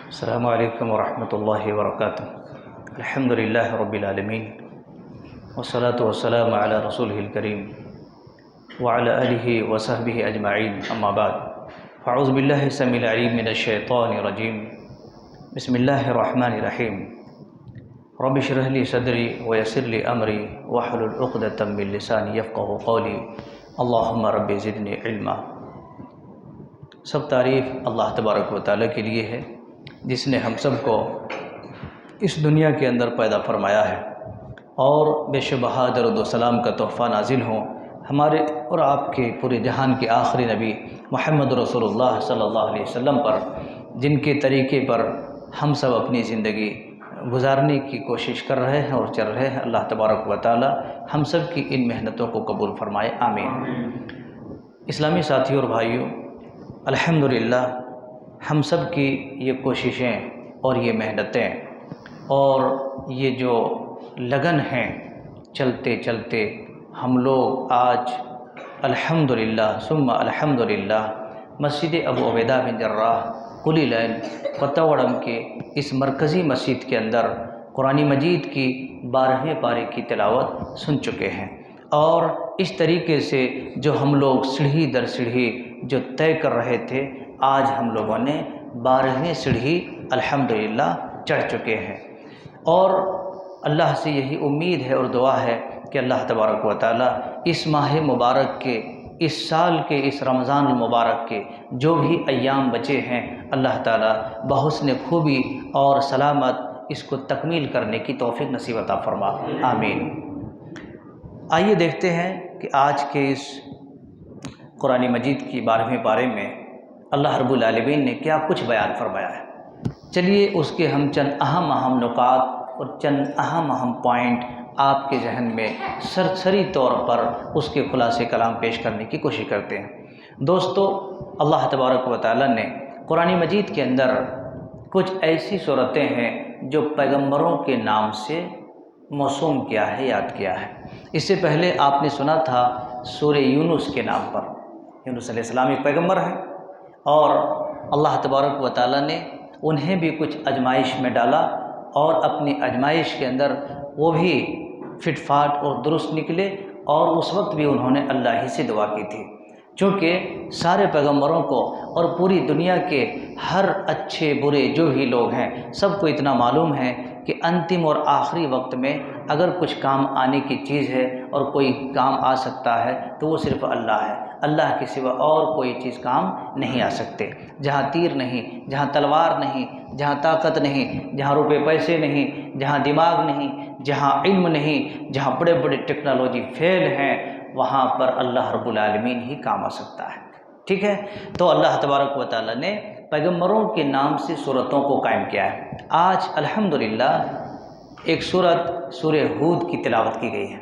السلام علیکم ورحمۃ اللہ وبرکاتہ۔ الحمد للہ رب العالمین والصلاة والسلام علی رسولہ الکریم وعلی آلہ وصحبہ اجمعین، اما بعد فاعوذ باللہ السمیع العلیم من الشیطان الرجیم، بسم اللہ الرحمن الرحیم۔ رب اشرح لی صدری ویسر لی امری واحلل عقدۃ من لسانی یفقہوا قولی، اللہم رب زدنی علما۔ سب تعریف اللہ تبارک و تعالیٰ کے لیے ہے، جس نے ہم سب کو اس دنیا کے اندر پیدا فرمایا ہے، اور بے شبہ درود و سلام کا تحفہ نازل ہوں ہمارے اور آپ کے پورے جہان کے آخری نبی محمد رسول اللہ صلی اللہ علیہ وسلم پر، جن کے طریقے پر ہم سب اپنی زندگی گزارنے کی کوشش کر رہے ہیں اور چل رہے ہیں۔ اللہ تبارک و تعالی ہم سب کی ان محنتوں کو قبول فرمائے، آمین۔ اسلامی ساتھیوں اور بھائیوں، الحمدللہ ہم سب کی یہ کوششیں اور یہ محنتیں اور یہ جو لگن ہیں، چلتے چلتے ہم لوگ آج الحمدللہ ثم الحمدللہ مسجد ابو عبیدہ بن جراح کلی لین کوتواڑم کے اس مرکزی مسجد کے اندر قرآن مجید کی 12ویں پارے کی تلاوت سن چکے ہیں، اور اس طریقے سے جو ہم لوگ سیڑھی در سیڑھی جو طے کر رہے تھے، آج ہم لوگوں نے 12ویں سیڑھی الحمدللہ چڑھ چکے ہیں، اور اللہ سے یہی امید ہے اور دعا ہے کہ اللہ تبارک و تعالیٰ اس ماہ مبارک کے، اس سال کے، اس رمضان المبارک کے جو بھی ایام بچے ہیں، اللہ تعالیٰ بحسن خوبی اور سلامت اس کو تکمیل کرنے کی توفیق نصیب عطا فرما، آمین۔ آئیے دیکھتے ہیں کہ آج کے اس قرآن مجید کی 12ویں پارے میں اللہ رب العالمین نے کیا کچھ بیان فرمایا ہے۔ چلیے اس کے ہم چند اہم نکات اور چند اہم پوائنٹ آپ کے ذہن میں سرسری طور پر اس کے خلاصے کلام پیش کرنے کی کوشش کرتے ہیں۔ دوستو، اللہ تبارک و تعالیٰ نے قرآن مجید کے اندر کچھ ایسی صورتیں ہیں جو پیغمبروں کے نام سے موسوم کیا ہے، یاد کیا ہے۔ اس سے پہلے آپ نے سنا تھا سورہ یونس کے نام پر۔ یونس علیہ السلام ایک پیغمبر ہیں، اور اللہ تبارک و تعالیٰ نے انہیں بھی کچھ آزمائش میں ڈالا، اور اپنی آزمائش کے اندر وہ بھی فٹ فاٹ اور درست نکلے، اور اس وقت بھی انہوں نے اللہ ہی سے دعا کی تھی، چونکہ سارے پیغمبروں کو اور پوری دنیا کے ہر اچھے برے جو بھی لوگ ہیں سب کو اتنا معلوم ہے کہ انتم اور آخری وقت میں اگر کچھ کام آنے کی چیز ہے اور کوئی کام آ سکتا ہے تو وہ صرف اللہ ہے، اللہ کے سوا اور کوئی چیز کام نہیں آ سکتے۔ جہاں تیر نہیں، جہاں تلوار نہیں، جہاں طاقت نہیں، جہاں روپے پیسے نہیں، جہاں دماغ نہیں، جہاں علم نہیں، جہاں بڑے بڑے ٹیکنالوجی فیل ہیں، وہاں پر اللہ رب العالمین ہی کام آ سکتا ہے، ٹھیک ہے۔ تو اللہ تبارک و تعالیٰ نے پیغمبروں کے نام سے صورتوں کو قائم کیا ہے۔ آج الحمدللہ ایک سورہ ہود کی تلاوت کی گئی ہے۔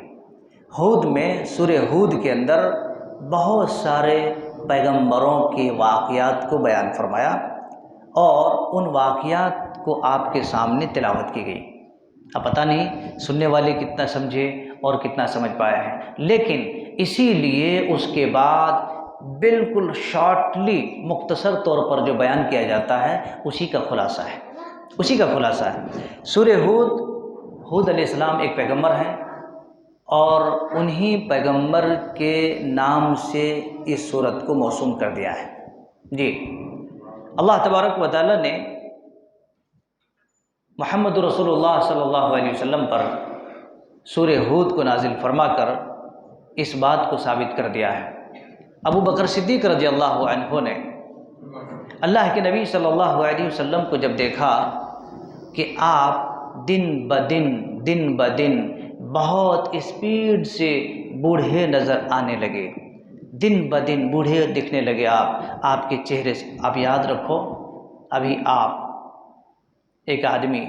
ہود میں، سورہ ہود کے اندر بہت سارے پیغمبروں کے واقعات کو بیان فرمایا، اور ان واقعات کو آپ کے سامنے تلاوت کی گئی۔ اب پتہ نہیں سننے والے کتنا سمجھے اور کتنا سمجھ پائے ہیں، لیکن اسی لیے اس کے بعد بالکل شارٹلی مختصر طور پر جو بیان کیا جاتا ہے اسی کا خلاصہ ہے۔ سورہ ہود علیہ السلام ایک پیغمبر ہیں، اور انہی پیغمبر کے نام سے اس سورت کو موسوم کر دیا ہے۔ جی، اللہ تبارک و تعالیٰ نے محمد رسول اللہ صلی اللہ علیہ وسلم پر سورہ ہود کو نازل فرما کر اس بات کو ثابت کر دیا ہے۔ ابو بکر صدیق رضی اللہ عنہ نے اللہ کے نبی صلی اللہ علیہ وسلم کو جب دیکھا کہ آپ دن بدن بہت اسپیڈ سے بوڑھے نظر آنے لگے، دن بدن بوڑھے دکھنے لگے آپ کے چہرے سے۔ آپ یاد رکھو، ابھی آپ ایک آدمی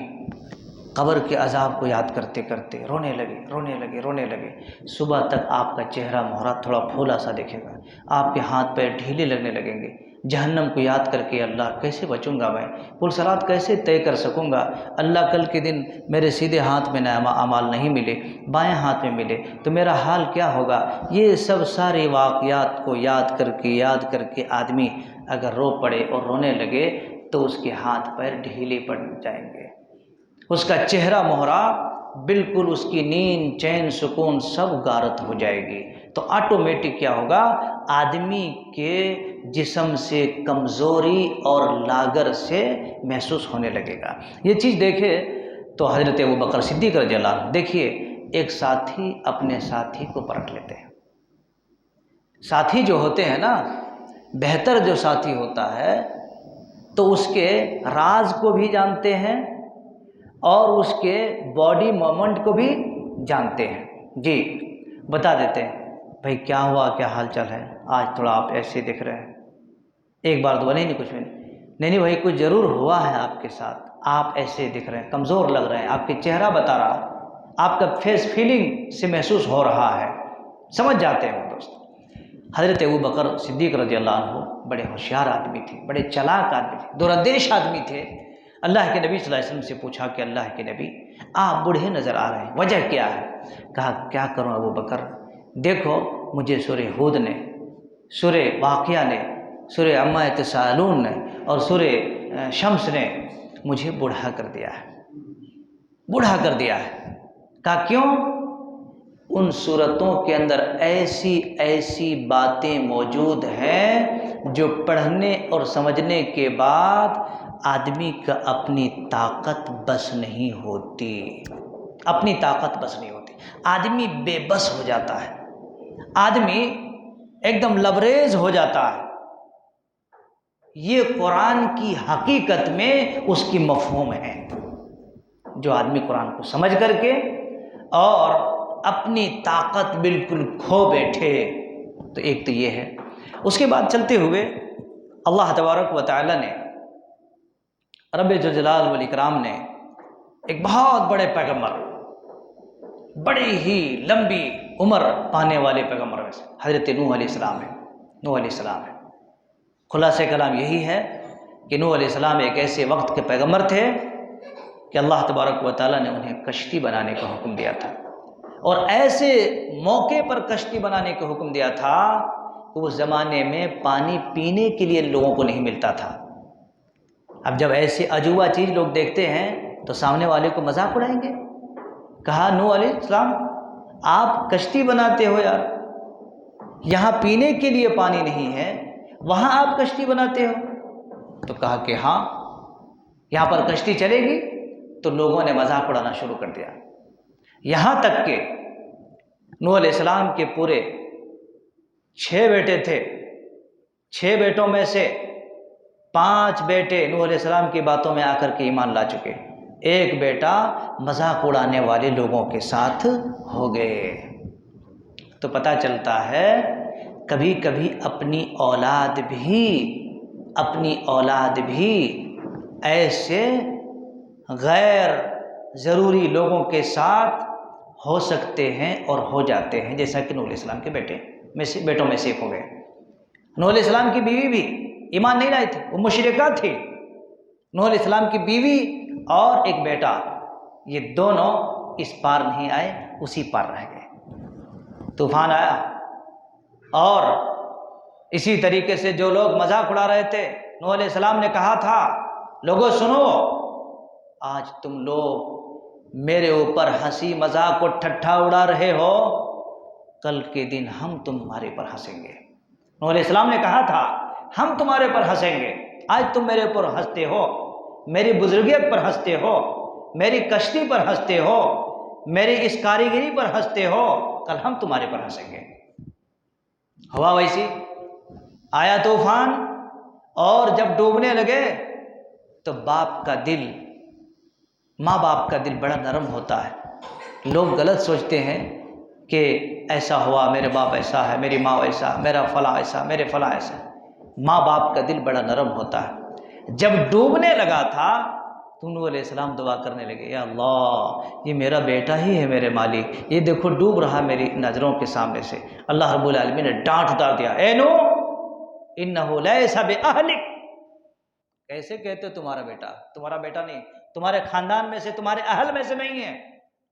قبر کے عذاب کو یاد کرتے کرتے رونے لگے، صبح تک آپ کا چہرہ مہرا تھوڑا پھولا سا دکھے گا، آپ کے ہاتھ پیر ڈھیلے لگنے لگیں گے، جہنم کو یاد کر کے اللہ کیسے بچوں گا، میں پرصراط کیسے طے کر سکوں گا، اللہ کل کے دن میرے سیدھے ہاتھ میں اعمال نہیں ملے، بائیں ہاتھ میں ملے تو میرا حال کیا ہوگا۔ یہ سب سارے واقعات کو یاد کر کے آدمی اگر رو پڑے اور رونے لگے تو اس کے ہاتھ پیر ڈھیلے پڑ جائیں گے، اس کا چہرہ مہرا بالکل، اس کی نیند چین سکون سب غارت ہو جائے گی۔ تو آٹومیٹک کیا ہوگا، آدمی کے جسم سے کمزوری اور لاغر سے محسوس ہونے لگے گا۔ یہ چیز دیکھے تو حضرت ابوبکر صدیق رضی اللہ عنہ، دیکھیے ایک ساتھی اپنے ساتھی کو پرکھ لیتے ہیں۔ ساتھی جو ہوتے ہیں نا، بہتر جو ساتھی ہوتا ہے تو اس کے راز کو بھی جانتے ہیں اور اس کے باڈی موومنٹ کو بھی جانتے ہیں۔ جی بتا دیتے ہیں، بھائی کیا ہوا، کیا حال چال ہے، آج تھوڑا آپ ایسے دکھ رہے ہیں۔ ایک بار تو نہیں کچھ بھی نہیں بھائی کچھ ضرور ہوا ہے آپ کے ساتھ، آپ ایسے دکھ رہے ہیں، کمزور لگ رہے ہیں، آپ کے چہرہ بتا رہا، آپ کا فیس فیلنگ سے محسوس ہو رہا ہے، سمجھ جاتے ہیں وہ دوست۔ حضرت ابوبکر صدیق رضی اللہ عنہ بڑے ہوشیار آدمی تھے، بڑے چلاک آدمی تھے، دورندیش آدمی تھے۔ اللہ کے نبی صلی اللہ علیہ وسلم سے پوچھا کہ اللہ کے نبی آپ بوڑھے نظر آ رہے ہیں، وجہ کیا ہے؟ کہا کیا کروں ابوبکر، دیکھو مجھے سورہ ہود نے، سورہ واقعہ نے، سورہ عما یتساءلون نے اور سورہ شمس نے مجھے بوڑھا کر دیا ہے، بوڑھا کر دیا ہے۔ کہا کیوں؟ ان صورتوں کے اندر ایسی ایسی باتیں موجود ہیں جو پڑھنے اور سمجھنے کے بعد آدمی کا اپنی طاقت بس نہیں ہوتی، اپنی طاقت بس نہیں ہوتی، آدمی بے بس ہو جاتا ہے، آدمی ایک دم لبریز ہو جاتا ہے۔ یہ قرآن کی حقیقت میں اس کی مفہوم ہے۔ جو آدمی قرآن کو سمجھ کر کے اور اپنی طاقت بالکل کھو بیٹھے، تو ایک تو یہ ہے۔ اس کے بعد چلتے ہوئے اللہ تبارک و تعالی نے، رب ذوالجلال والاکرام نے ایک بہت بڑے پیغمبر، بڑی ہی لمبی عمر پانے والے پیغمبر میں سے حضرت نوح علیہ السلام ہے۔ نوح علیہ السلام ہے، خلاصہ کلام یہی ہے کہ نوح علیہ السلام ایک ایسے وقت کے پیغمبر تھے کہ اللہ تبارک و تعالیٰ نے انہیں کشتی بنانے کا حکم دیا تھا، اور ایسے موقع پر کشتی بنانے کا حکم دیا تھا کہ اس زمانے میں پانی پینے کے لیے لوگوں کو نہیں ملتا تھا۔ اب جب ایسے عجوبہ چیز لوگ دیکھتے ہیں تو سامنے والے کو مذاق اڑائیں گے۔ کہا نوح علیہ السلام آپ کشتی بناتے ہو یار، یہاں پینے کے لیے پانی نہیں ہے، وہاں آپ کشتی بناتے ہو؟ تو کہا کہ ہاں یہاں پر کشتی چلے گی، تو لوگوں نے مذاق اڑانا شروع کر دیا، یہاں تک کہ نوح علیہ السلام کے پورے 6 بیٹے تھے، 6 بیٹوں میں سے 5 بیٹے نوح علیہ السلام کی باتوں میں آ کر کے ایمان لا چکے، ایک بیٹا مذاق اڑانے والے لوگوں کے ساتھ ہو گئے۔ تو پتہ چلتا ہے کبھی کبھی اپنی اولاد بھی ایسے غیر ضروری لوگوں کے ساتھ ہو سکتے ہیں اور ہو جاتے ہیں، جیسا کہ نوح علیہ السلام کے بیٹوں میں سے ایک ہو گئے۔ نوح علیہ السلام کی بیوی بھی ایمان نہیں لائی تھی، وہ مشرکہ تھی۔ نوح علیہ السلام کی بیوی اور ایک بیٹا، یہ دونوں اس پار نہیں آئے، اسی پار رہ گئے۔ طوفان آیا، اور اسی طریقے سے جو لوگ مذاق اڑا رہے تھے، نوح علیہ السلام نے کہا تھا لوگوں سنو، آج تم لوگ میرے اوپر ہنسی مذاق اور ٹھٹھا اڑا رہے ہو، کل کے دن ہم تمہارے پر ہنسیں گے۔ نوح علیہ السلام نے کہا تھا ہم تمہارے پر ہنسیں گے، آج تم میرے اوپر ہنستے ہو، میری بزرگیت پر ہنستے ہو، میری کشتی پر ہنستے ہو، میری اس کاریگری پر ہنستے ہو، کل ہم تمہارے پر ہنسیں گے۔ ہوا ویسی، آیا طوفان، اور جب ڈوبنے لگے تو ماں باپ کا دل بڑا نرم ہوتا ہے۔ لوگ غلط سوچتے ہیں کہ ایسا ہوا، میرے باپ ایسا ہے، میری ماں ایسا، میرا فلاں ایسا، میرے فلاں ایسا۔ ماں باپ کا دل بڑا نرم ہوتا ہے۔ جب ڈوبنے لگا تھا تو نوح علیہ السلام دعا کرنے لگے، یا اللہ یہ میرا بیٹا ہی ہے میرے مالک، یہ دیکھو ڈوب رہا میری نظروں کے سامنے سے۔ اللہ رب العالمین نے ڈانٹ اتار دیا، اے نوح انہ لیس بأہلک، کیسے کہتے ہو تمہارا بیٹا نہیں، تمہارے خاندان میں سے، تمہارے اہل میں سے نہیں ہے،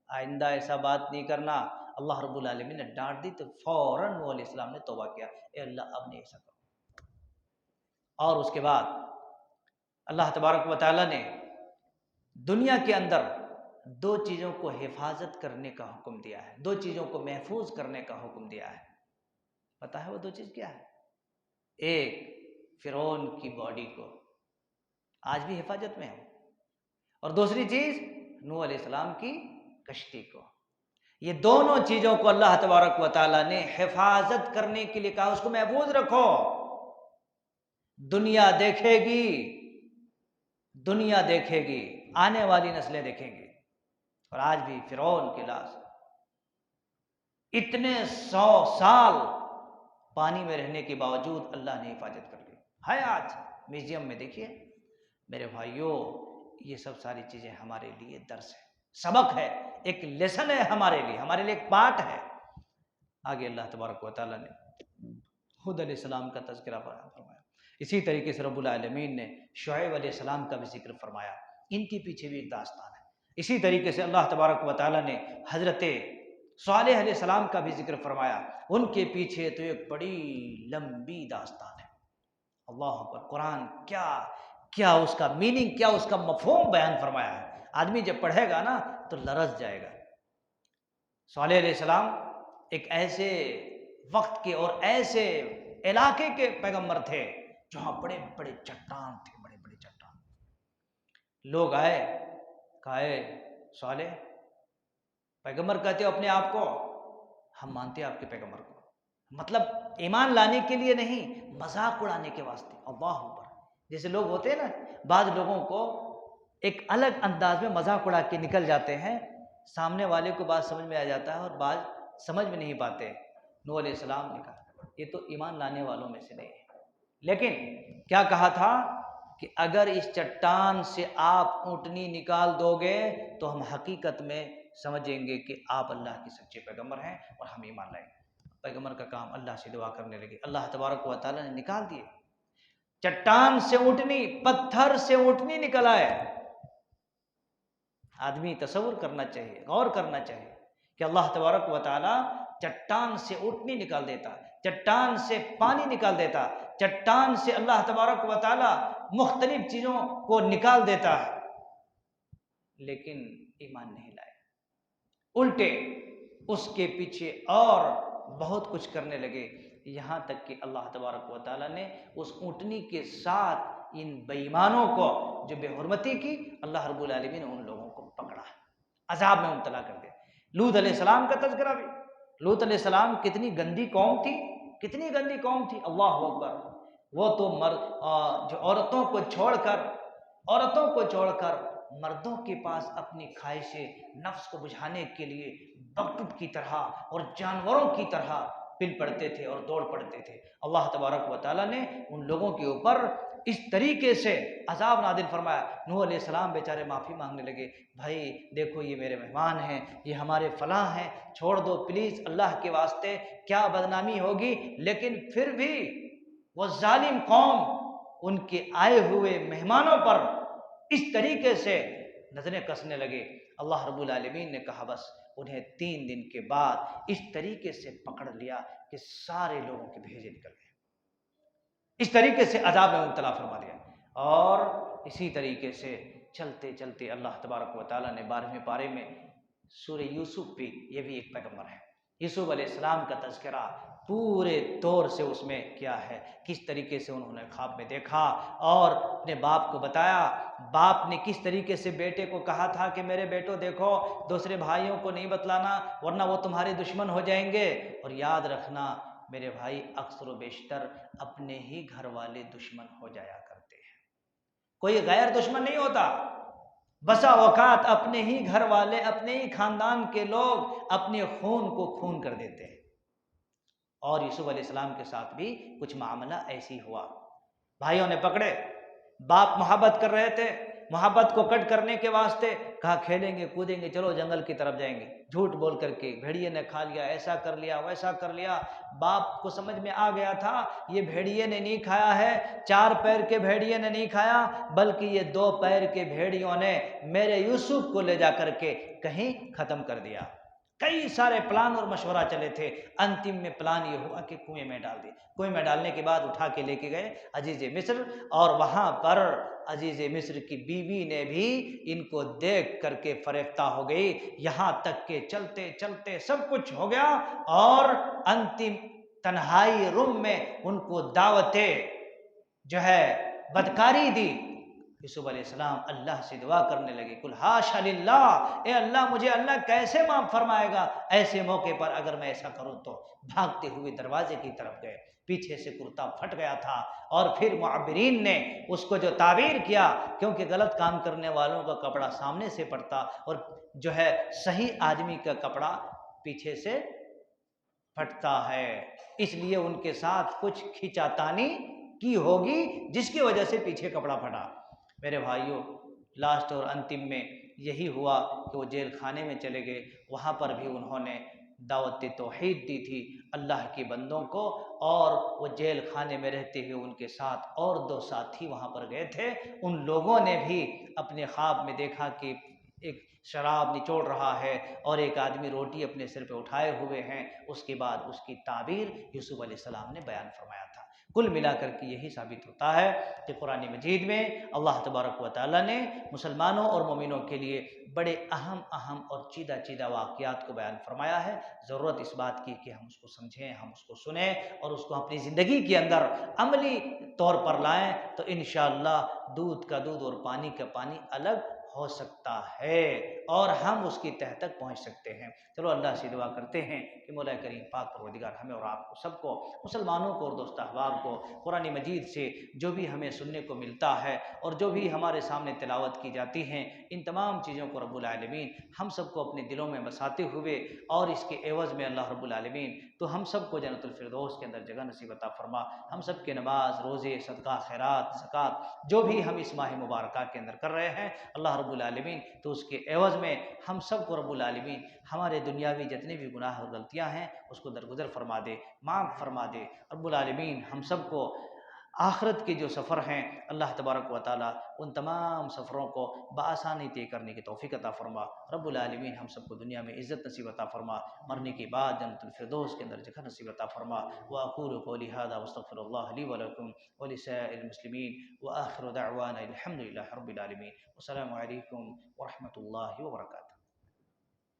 آئندہ ایسا بات نہیں کرنا۔ اللہ رب العالمین نے ڈانٹ دی تو فوراً نوح علیہ السلام نے توبہ کیا، اے اللہ اب نہیں ایسا کرو۔ اور اس کے بعد اللہ تبارک و تعالیٰ نے دنیا کے اندر دو چیزوں کو حفاظت کرنے کا حکم دیا ہے، دو چیزوں کو محفوظ کرنے کا حکم دیا ہے۔ پتہ ہے وہ دو چیز کیا ہے؟ ایک فرعون کی باڈی کو آج بھی حفاظت میں ہے، اور دوسری چیز نوح علیہ السلام کی کشتی کو۔ یہ دونوں چیزوں کو اللہ تبارک و تعالیٰ نے حفاظت کرنے کے لیے کہا، اس کو محفوظ رکھو۔ دنیا دیکھے گی، دنیا دیکھے گی، آنے والی نسلیں دیکھیں گی، اور آج بھی فرعون کی لاش اتنے 100 سال پانی میں رہنے کے باوجود اللہ نے حفاظت کر لی ہے۔ آج میوزیم میں دیکھیے میرے بھائیوں، یہ سب ساری چیزیں ہمارے لیے درس ہے، سبق ہے، ایک لیسن ہے ہمارے لیے ایک پارٹ ہے۔ آگے اللہ تبارک و تعالیٰ نے ہود علیہ السلام کا تذکرہ فرمایا، اسی طریقے سے رب العالمین نے شعیب علیہ السلام کا بھی ذکر فرمایا، ان کے پیچھے بھی ایک داستان ہے۔ اسی طریقے سے اللہ تبارک و تعالیٰ نے حضرت صالح علیہ السلام کا بھی ذکر فرمایا، ان کے پیچھے تو ایک بڑی لمبی داستان ہے۔ اللہ اکبر، قرآن کیا اس کا میننگ، کیا اس کا مفہوم بیان فرمایا ہے، آدمی جب پڑھے گا نا تو لرز جائے گا۔ صالح علیہ السلام ایک ایسے وقت کے اور ایسے علاقے کے پیغمبر تھے جہاں بڑے بڑے چٹان تھے، بڑے بڑے چٹان۔ لوگ آئے، کہا اے صالح، پیغمبر کہتے ہو اپنے آپ کو؟ ہم مانتے ہیں آپ کے پیغمبر کو، مطلب ایمان لانے کے لیے نہیں، مذاق اڑانے کے واسطے۔ اللہ اکبر، جیسے لوگ ہوتے ہیں نا، بعض لوگوں کو ایک الگ انداز میں مذاق اڑا کے نکل جاتے ہیں، سامنے والے کو بات سمجھ میں آ جاتا ہے اور بعض سمجھ میں نہیں پاتے۔ نوح علیہ السلام نے کہا یہ تو ایمان لانے والوں میں سے نہیں ہے، لیکن کیا کہا تھا کہ اگر اس چٹان سے آپ اونٹنی نکال دو گے تو ہم حقیقت میں سمجھیں گے کہ آپ اللہ کے سچے پیغمبر ہیں اور ہم ایمان لائیں گے۔ پیغمبر کا کام اللہ سے دعا کرنے لگے، اللہ تبارک و تعالیٰ نے نکال دیے، چٹان سے اونٹنی، پتھر سے اونٹنی نکل آئے۔ آدمی تصور کرنا چاہیے، غور کرنا چاہیے کہ اللہ تبارک و تعالیٰ چٹان سے اونٹنی نکال دیتا، چٹان سے پانی نکال دیتا، چٹان سے اللہ تبارک و تعالیٰ مختلف چیزوں کو نکال دیتا ہے، لیکن ایمان نہیں لائے، الٹے اس کے پیچھے اور بہت کچھ کرنے لگے، یہاں تک کہ اللہ تبارک و تعالیٰ نے اس اونٹنی کے ساتھ ان بے ایمانوں کو جو بے حرمتی کی، اللہ رب العالمین نے ان لوگوں کو پکڑا، عذاب میں مبتلا کر دیا۔ لوط علیہ السلام کا تذکرہ بھی، لوط علیہ السلام کتنی گندی قوم تھی، کتنی گندی قوم تھی، اللہ اکبر۔ وہ تو جو عورتوں کو چھوڑ کر مردوں کے پاس اپنی خواہش نفس کو بجھانے کے لیے بغض کی طرح اور جانوروں کی طرح پل پڑتے تھے اور دوڑ پڑتے تھے۔ اللہ تبارک و تعالیٰ نے ان لوگوں کے اوپر اس طریقے سے عذاب نازل فرمایا۔ نوح علیہ السلام بیچارے معافی مانگنے لگے، بھائی دیکھو یہ میرے مہمان ہیں، یہ ہمارے فلاں ہیں، چھوڑ دو پلیز اللہ کے واسطے، کیا بدنامی ہوگی۔ لیکن پھر بھی وہ ظالم قوم ان کے آئے ہوئے مہمانوں پر اس طریقے سے نظریں کسنے لگے۔ اللہ رب العالمین نے کہا بس انہیں 3 دن کے بعد اس طریقے سے پکڑ لیا کہ سارے لوگوں کے بھیجے نکل گئے، اس طریقے سے عذاب میں مبتلا فرما دیا۔ اور اسی طریقے سے چلتے چلتے اللہ تبارک و تعالیٰ نے 12ویں پارے میں سورہ یوسف بھی، یہ بھی ایک پیغمبر ہے، یوسف علیہ السلام کا تذکرہ پورے طور سے اس میں کیا ہے، کس طریقے سے انہوں نے خواب میں دیکھا اور اپنے باپ کو بتایا، باپ نے کس طریقے سے بیٹے کو کہا تھا کہ میرے بیٹو دیکھو دوسرے بھائیوں کو نہیں بتلانا ورنہ وہ تمہارے دشمن ہو جائیں گے، اور یاد رکھنا میرے بھائی اکثر و بیشتر اپنے ہی گھر والے دشمن ہو جایا کرتے ہیں، کوئی غیر دشمن نہیں ہوتا، بسا اوقات اپنے ہی گھر والے، اپنے ہی خاندان کے لوگ اپنے خون کو خون کر دیتے ہیں۔ اور یوسف علیہ السلام کے ساتھ بھی کچھ معاملہ ایسی ہوا، بھائیوں نے پکڑے، باپ محبت کر رہے تھے، محبت کو کٹ کرنے کے واسطے کہا کھیلیں گے کودیں گے چلو جنگل کی طرف جائیں گے، جھوٹ بول کر کے بھیڑیے نے کھا لیا، ایسا کر لیا ویسا کر لیا۔ باپ کو سمجھ میں آ گیا تھا یہ بھیڑیے نے نہیں کھایا ہے، 4 پیر کے بھیڑیے نے نہیں کھایا بلکہ یہ 2 پیر کے بھیڑیوں نے میرے یوسف کو لے جا کر کے کہیں ختم کر دیا۔ کئی سارے پلان اور مشورہ چلے تھے، انتم میں پلان یہ ہوا کہ کنویں میں ڈال دی۔ کنویں میں ڈالنے کے بعد اٹھا کے لے کے گئے عزیز مصر، اور وہاں پر عزیز مصر کی بیوی نے بھی ان کو دیکھ کر کے فریفتہ ہو گئی، یہاں تک کہ چلتے چلتے سب کچھ ہو گیا، اور انتم تنہائی روم میں ان کو دعوتیں جو ہے بدکاری دی۔ یوسف علیہ السلام اللہ سے دعا کرنے لگے، کل ہاشا للہ، اے اللہ مجھے اللہ کیسے معاف فرمائے گا ایسے موقع پر اگر میں ایسا کروں تو۔ بھاگتے ہوئے دروازے کی طرف گئے، پیچھے سے کرتا پھٹ گیا تھا، اور پھر معبرین نے اس کو جو تعبیر کیا، کیونکہ غلط کام کرنے والوں کا کپڑا سامنے سے پڑتا اور جو ہے صحیح آدمی کا کپڑا پیچھے سے پھٹتا ہے، اس لیے ان کے ساتھ کچھ کھینچاتانی کی ہوگی جس کی وجہ سے پیچھے کپڑا پھٹا۔ میرے بھائیوں، لاسٹ اور انتم میں یہی ہوا کہ وہ جیل خانے میں چلے گئے، وہاں پر بھی انہوں نے دعوت توحید دی تھی اللہ کے بندوں کو، اور وہ جیل خانے میں رہتے ہوئے ان کے ساتھ اور 2 ساتھی وہاں پر گئے تھے، ان لوگوں نے بھی اپنے خواب میں دیکھا کہ ایک شراب نچوڑ رہا ہے اور ایک آدمی روٹی اپنے سر پہ اٹھائے ہوئے ہیں، اس کے بعد اس کی تعبیر یوسف علیہ السلام نے بیان فرمایا تھا۔ کل ملا کر کے یہی ثابت ہوتا ہے کہ قرآن مجید میں اللہ تبارک و تعالیٰ نے مسلمانوں اور مومنوں کے لیے بڑے اہم اور چیدہ واقعات کو بیان فرمایا ہے۔ ضرورت اس بات کی کہ ہم اس کو سمجھیں، ہم اس کو سنیں اور اس کو اپنی زندگی کے اندر عملی طور پر لائیں، تو انشاءاللہ دودھ کا دودھ اور پانی کا پانی الگ ہو سکتا ہے اور ہم اس کی تہ تک پہنچ سکتے ہیں۔ چلو اللہ سے دعا کرتے ہیں کہ مولا کریم پاک پروردگار ہمیں اور آپ کو سب کو، مسلمانوں کو اور دوست احباب کو، قرآن مجید سے جو بھی ہمیں سننے کو ملتا ہے اور جو بھی ہمارے سامنے تلاوت کی جاتی ہیں، ان تمام چیزوں کو رب العالمین ہم سب کو اپنے دلوں میں بساتے ہوئے، اور اس کے عوض میں اللہ رب العالمین تو ہم سب کو جنت الفردوس کے اندر جگہ نصیب عطا فرما۔ ہم سب کے نماز، روزے، صدقہ، خیرات، زکوٰۃ جو بھی ہم اس ماہ مبارکہ کے اندر کر رہے ہیں، اللہ رب العالمین تو اس کے عوض میں ہم سب کو رب العالمین ہمارے دنیاوی جتنے بھی گناہ اور غلطیاں ہیں اس کو درگزر فرما دے، معاف فرما دے۔ رب العالمین ہم سب کو آخرت کے جو سفر ہیں اللہ تبارک و تعالیٰ ان تمام سفروں کو بآسانی طے کرنے کی توفیق عطا فرما۔ رب العالمین ہم سب کو دنیا میں عزت نصیب عطا فرما، مرنے کے بعد جنت الفردوس کے اندر جگہ نصیب عطا فرما۔ وأقول قولي هذا واستغفر الله لي ولكم ولسائر المسلمين وآخر دعوانا الحمد لله رب العالمين، والسلام عليكم ورحمة الله وبركاته۔